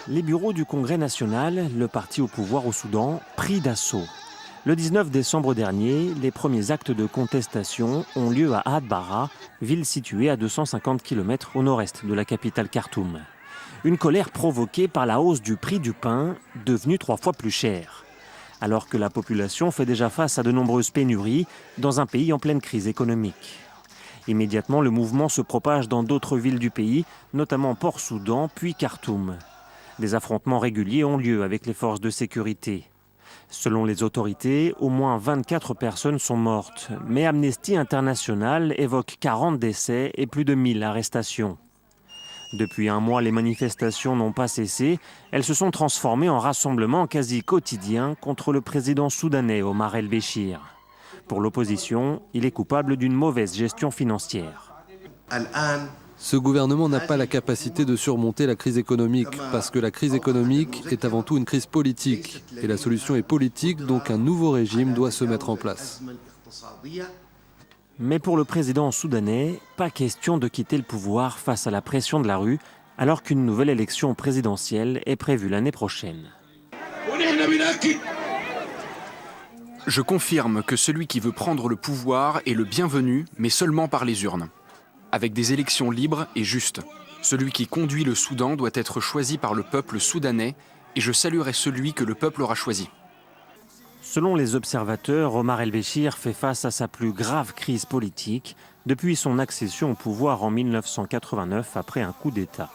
Les bureaux du Congrès national, le parti au pouvoir au Soudan, pris d'assaut. Le 19 décembre dernier, les premiers actes de contestation ont lieu à Adbara, ville située à 250 km au nord-est de la capitale Khartoum. Une colère provoquée par la hausse du prix du pain, devenu 3 fois plus cher. Alors que la population fait déjà face à de nombreuses pénuries dans un pays en pleine crise économique. Immédiatement, le mouvement se propage dans d'autres villes du pays, notamment Port-Soudan puis Khartoum. Des affrontements réguliers ont lieu avec les forces de sécurité. Selon les autorités, au moins 24 personnes sont mortes, mais Amnesty International évoque 40 décès et plus de 1000 arrestations. Depuis un mois, les manifestations n'ont pas cessé. Elles se sont transformées en rassemblements quasi quotidiens contre le président soudanais Omar el-Béchir. Pour l'opposition, il est coupable d'une mauvaise gestion financière. Ce gouvernement n'a pas la capacité de surmonter la crise économique, parce que la crise économique est avant tout une crise politique. Et la solution est politique, donc un nouveau régime doit se mettre en place. Mais pour le président soudanais, pas question de quitter le pouvoir face à la pression de la rue, alors qu'une nouvelle élection présidentielle est prévue l'année prochaine. Je confirme que celui qui veut prendre le pouvoir est le bienvenu, mais seulement par les urnes. Avec des élections libres et justes. Celui qui conduit le Soudan doit être choisi par le peuple soudanais et je saluerai celui que le peuple aura choisi. Selon les observateurs, Omar el-Béchir fait face à sa plus grave crise politique depuis son accession au pouvoir en 1989 après un coup d'État.